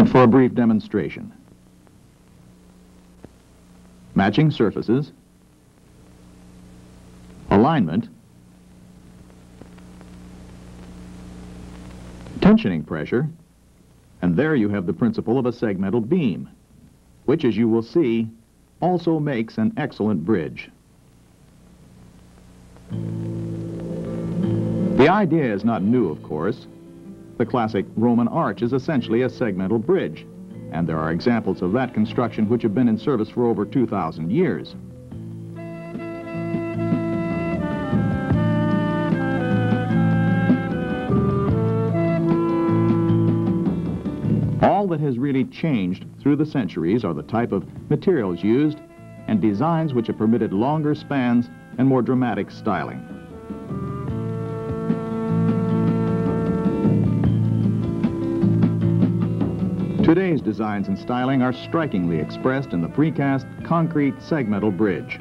But for a brief demonstration. Matching surfaces, alignment, tensioning pressure, and there you have the principle of a segmental beam, which, as you will see, also makes an excellent bridge. The idea is not new, of course. The classic Roman arch is essentially a segmental bridge, and there are examples of that construction which have been in service for over 2,000 years. All that has really changed through the centuries are the type of materials used and designs which have permitted longer spans and more dramatic styling. Today's designs and styling are strikingly expressed in the precast concrete segmental bridge.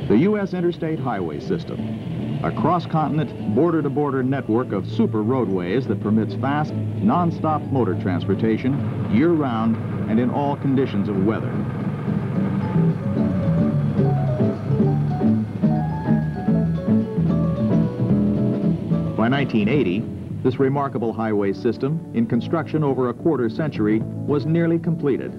The U.S. Interstate Highway System, a cross-continent, border-to-border network of super roadways that permits fast, non-stop motor transportation year-round and in all conditions of weather. By 1980, this remarkable highway system, in construction over a quarter century, was nearly completed.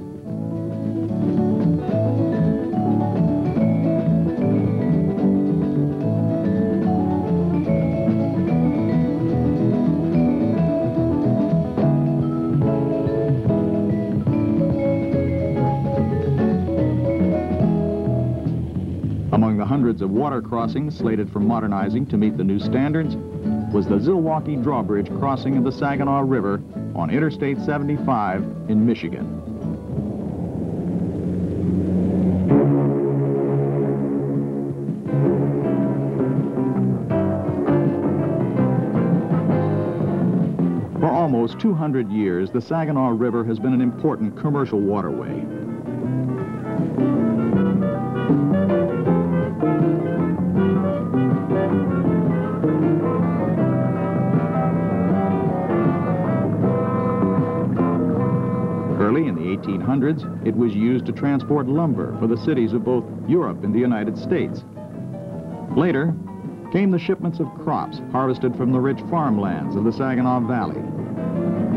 Among the hundreds of water crossings slated for modernizing to meet the new standards was the Zilwaukee drawbridge crossing of the Saginaw River on Interstate 75 in Michigan. For almost 200 years, the Saginaw River has been an important commercial waterway. Early in the 1800s, it was used to transport lumber for the cities of both Europe and the United States. Later came the shipments of crops harvested from the rich farmlands of the Saginaw Valley.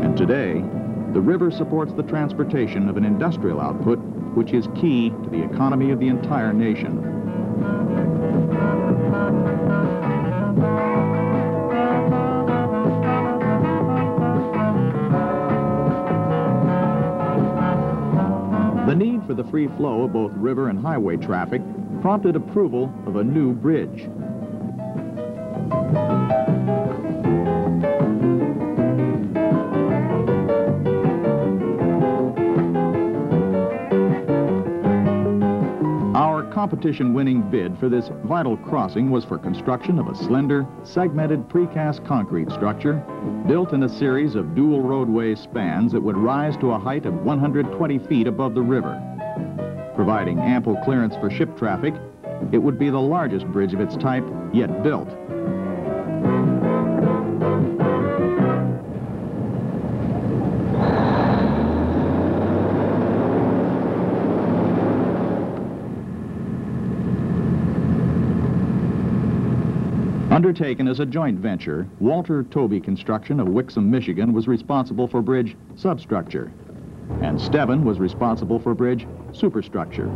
And today, the river supports the transportation of an industrial output which is key to the economy of the entire nation. The need for the free flow of both river and highway traffic prompted approval of a new bridge. Our competition-winning bid for this vital crossing was for construction of a slender, segmented precast concrete structure built in a series of dual roadway spans that would rise to a height of 120 feet above the river. Providing ample clearance for ship traffic, it would be the largest bridge of its type yet built. Undertaken as a joint venture, Walter Toebe Construction of Wixom, Michigan was responsible for bridge substructure, and Stevin was responsible for bridge superstructure.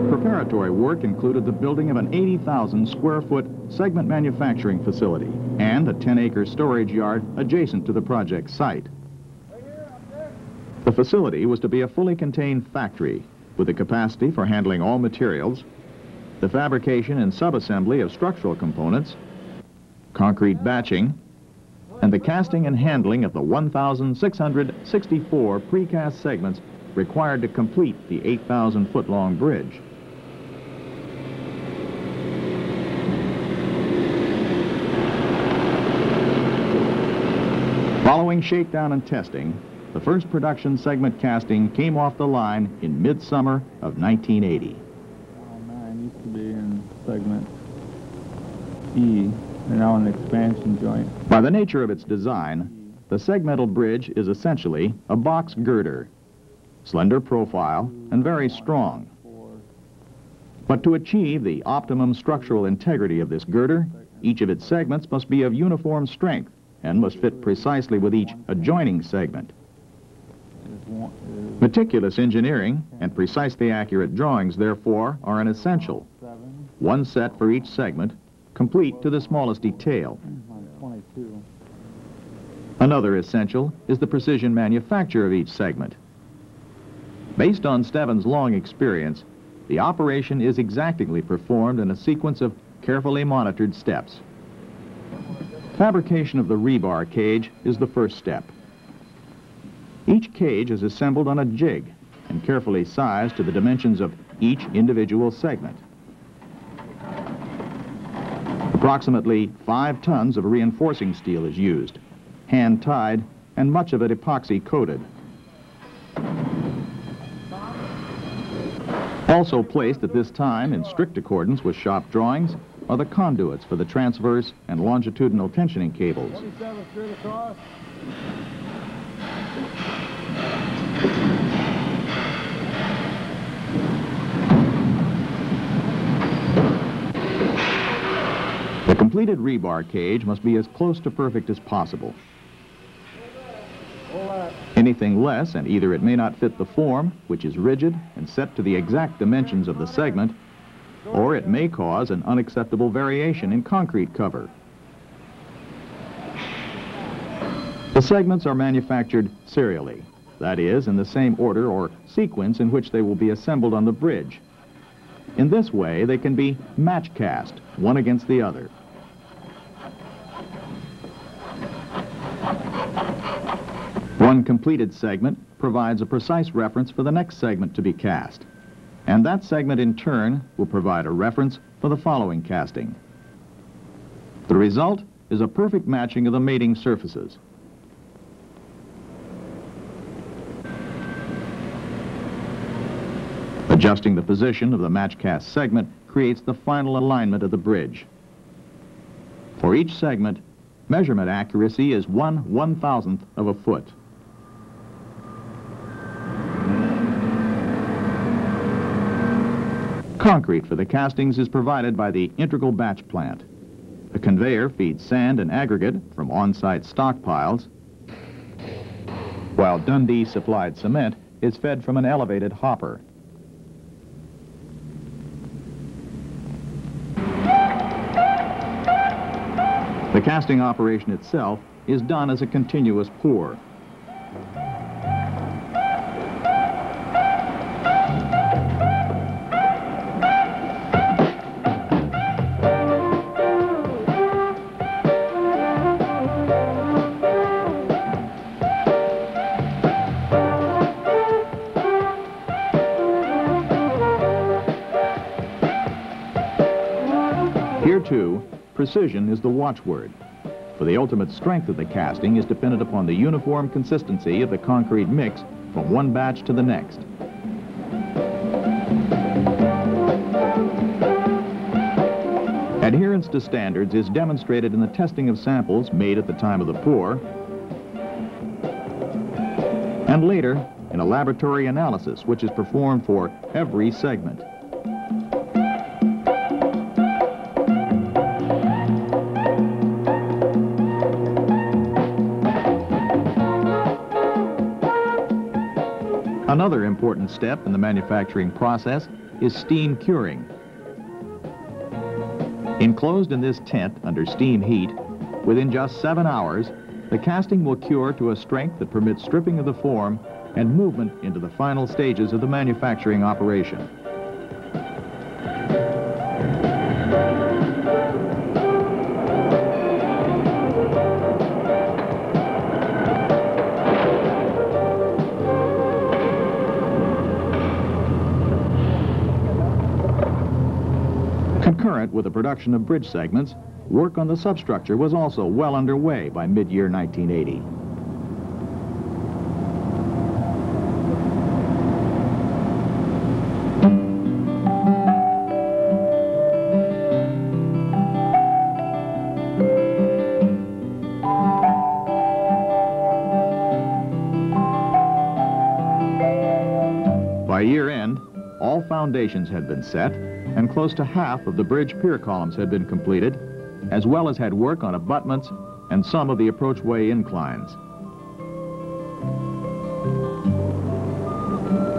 Preparatory work included the building of an 80,000 square foot segment manufacturing facility and a 10-acre storage yard adjacent to the project site. The facility was to be a fully contained factory with the capacity for handling all materials, the fabrication and subassembly of structural components, concrete batching, and the casting and handling of the 1,664 precast segments required to complete the 8,000-foot-long bridge. Following shakedown and testing, the first production segment casting came off the line in midsummer of 1980. 9 used to be in segment E. They're now an expansion joint. By the nature of its design, the segmental bridge is essentially a box girder, slender profile and very strong. But to achieve the optimum structural integrity of this girder, each of its segments must be of uniform strength and must fit precisely with each adjoining segment. Meticulous engineering and precisely accurate drawings, therefore, are an essential. One set for each segment, complete to the smallest detail. Another essential is the precision manufacture of each segment. Based on Stevin's long experience, the operation is exactingly performed in a sequence of carefully monitored steps. Fabrication of the rebar cage is the first step. Each cage is assembled on a jig and carefully sized to the dimensions of each individual segment. Approximately 5 tons of reinforcing steel is used, hand-tied, and much of it epoxy-coated. Also placed at this time in strict accordance with shop drawings are the conduits for the transverse and longitudinal tensioning cables. 27 straight across. The completed rebar cage must be as close to perfect as possible. Anything less, and either it may not fit the form, which is rigid and set to the exact dimensions of the segment, or it may cause an unacceptable variation in concrete cover. The segments are manufactured serially, that is, in the same order or sequence in which they will be assembled on the bridge. In this way, they can be match cast, one against the other. One completed segment provides a precise reference for the next segment to be cast, and that segment in turn will provide a reference for the following casting. The result is a perfect matching of the mating surfaces. Adjusting the position of the match cast segment creates the final alignment of the bridge. For each segment, measurement accuracy is 1/1000th of a foot. Concrete for the castings is provided by the integral batch plant. A conveyor feeds sand and aggregate from on-site stockpiles, while Dundee-supplied cement is fed from an elevated hopper. The casting operation itself is done as a continuous pour. Here, too, precision is the watchword, for the ultimate strength of the casting is dependent upon the uniform consistency of the concrete mix from one batch to the next. Adherence to standards is demonstrated in the testing of samples made at the time of the pour, and later in a laboratory analysis which is performed for every segment. Another important step in the manufacturing process is steam curing. Enclosed in this tent under steam heat, within just 7 hours, the casting will cure to a strength that permits stripping of the form and movement into the final stages of the manufacturing operation. Concurrent with the production of bridge segments, work on the substructure was also well underway by mid-year 1980. foundations had been set, and close to half of the bridge pier columns had been completed, as well as had work on abutments and some of the approachway inclines.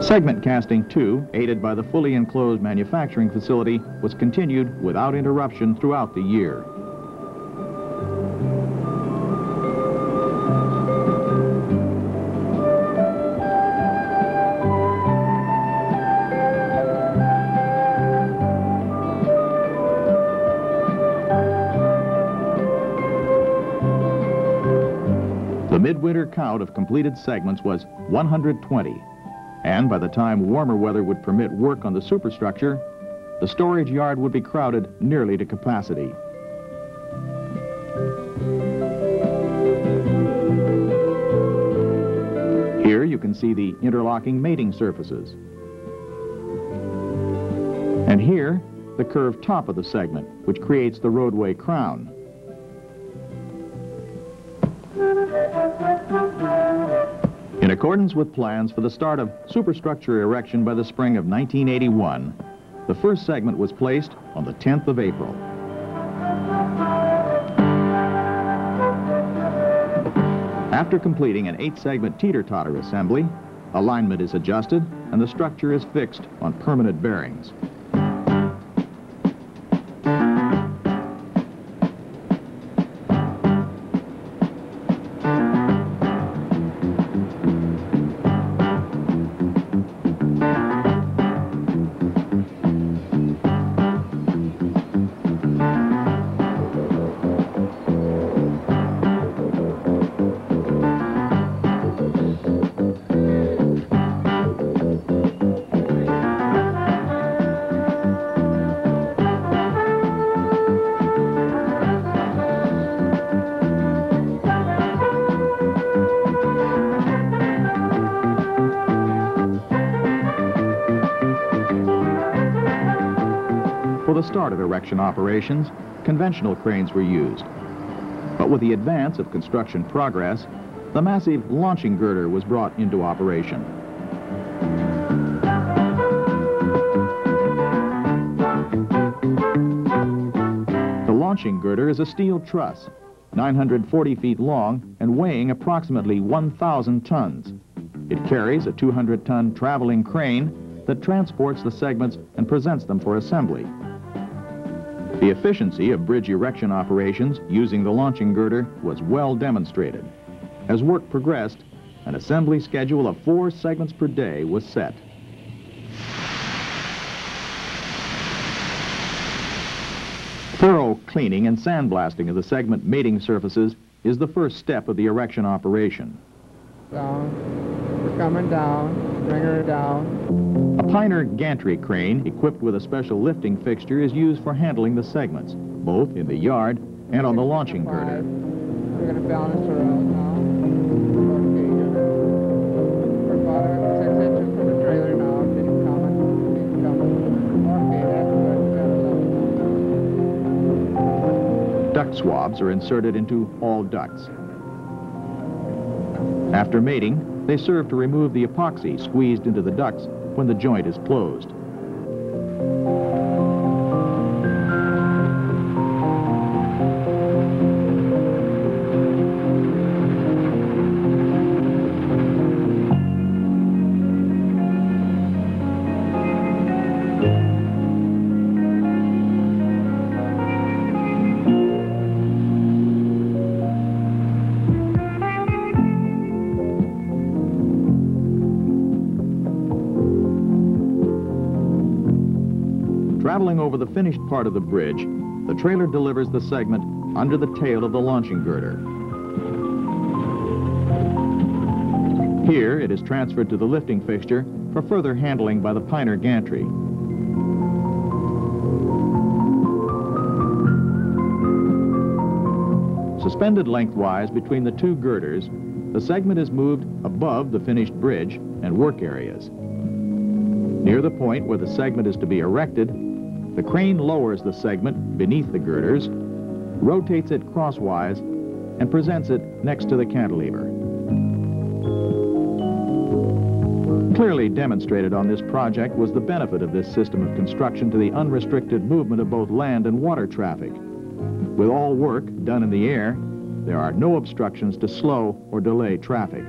Segment casting 2, aided by the fully enclosed manufacturing facility, was continued without interruption throughout the year. The midwinter count of completed segments was 120. And by the time warmer weather would permit work on the superstructure, the storage yard would be crowded nearly to capacity. Here you can see the interlocking mating surfaces. And here, the curved top of the segment, which creates the roadway crown. In accordance with plans for the start of superstructure erection by the spring of 1981, the first segment was placed on the 10th of April. After completing an 8-segment teeter-totter assembly, alignment is adjusted and the structure is fixed on permanent bearings. For the start of erection operations, conventional cranes were used. But with the advance of construction progress, the massive launching girder was brought into operation. The launching girder is a steel truss, 940 feet long and weighing approximately 1,000 tons. It carries a 200-ton traveling crane that transports the segments and presents them for assembly. The efficiency of bridge erection operations using the launching girder was well demonstrated. As work progressed, an assembly schedule of 4 segments per day was set. Thorough cleaning and sandblasting of the segment mating surfaces is the first step of the erection operation. Down, we're coming down, bring her down. A Piner gantry crane equipped with a special lifting fixture is used for handling the segments, both in the yard and on the launching girder. We're going to balance her out now. We're about 6 inches from the trailer now. Keep coming. Okay, that's good. Duct swabs are inserted into all ducts. After mating, they serve to remove the epoxy squeezed into the ducts when the joint is closed. Traveling over the finished part of the bridge, the trailer delivers the segment under the tail of the launching girder. Here, it is transferred to the lifting fixture for further handling by the Piner gantry. Suspended lengthwise between the 2 girders, the segment is moved above the finished bridge and work areas. Near the point where the segment is to be erected, the crane lowers the segment beneath the girders, rotates it crosswise, and presents it next to the cantilever. Clearly demonstrated on this project was the benefit of this system of construction to the unrestricted movement of both land and water traffic. With all work done in the air, there are no obstructions to slow or delay traffic.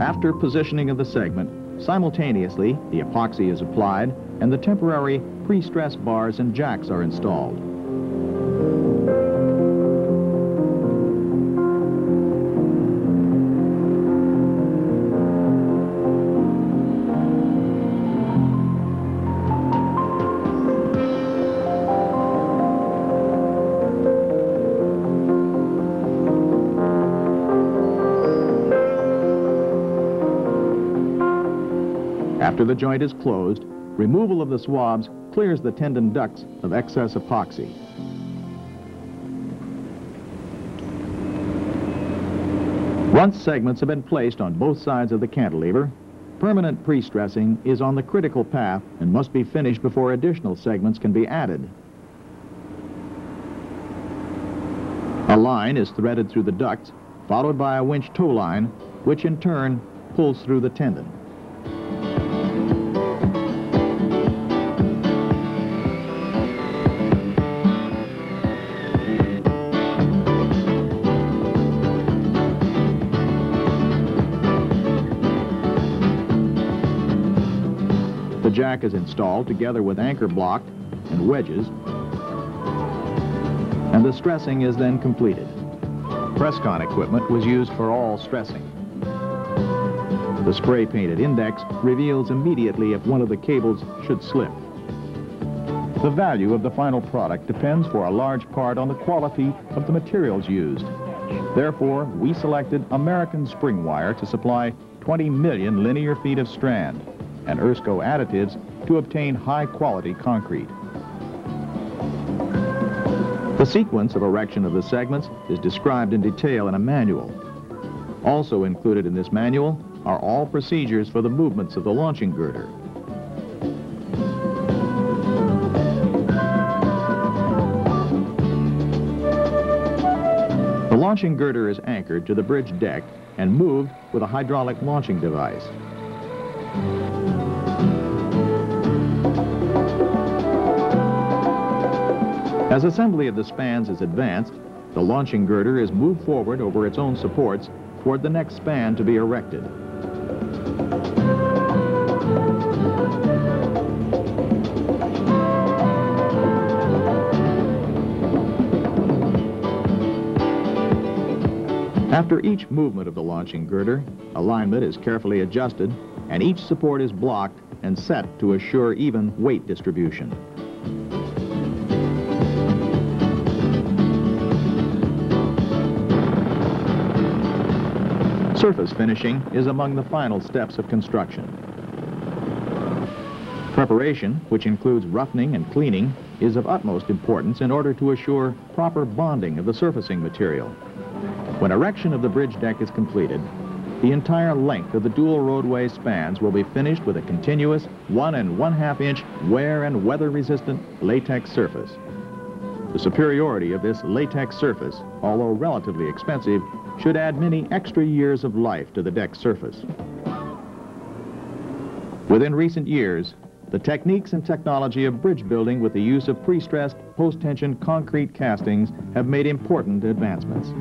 After positioning of the segment, simultaneously the epoxy is applied and the temporary pre-stressed bars and jacks are installed. After the joint is closed, removal of the swabs clears the tendon ducts of excess epoxy. Once segments have been placed on both sides of the cantilever, permanent pre-stressing is on the critical path and must be finished before additional segments can be added. A line is threaded through the ducts, followed by a winch tow line, which in turn pulls through the tendon. The jack is installed together with anchor block and wedges, and the stressing is then completed. Press-con equipment was used for all stressing. The spray-painted index reveals immediately if one of the cables should slip. The value of the final product depends for a large part on the quality of the materials used. Therefore, we selected American spring wire to supply 20 million linear feet of strand, and Erskine additives to obtain high-quality concrete. The sequence of erection of the segments is described in detail in a manual. Also included in this manual are all procedures for the movements of the launching girder. The launching girder is anchored to the bridge deck and moved with a hydraulic launching device. As assembly of the spans is advanced, the launching girder is moved forward over its own supports toward the next span to be erected. After each movement of the launching girder, alignment is carefully adjusted and each support is blocked and set to assure even weight distribution. Surface finishing is among the final steps of construction. Preparation, which includes roughening and cleaning, is of utmost importance in order to assure proper bonding of the surfacing material. When erection of the bridge deck is completed, the entire length of the dual roadway spans will be finished with a continuous 1 1/2 inch wear and weather-resistant latex surface. The superiority of this latex surface, although relatively expensive, should add many extra years of life to the deck surface. Within recent years, the techniques and technology of bridge building with the use of pre-stressed post-tension concrete castings have made important advancements.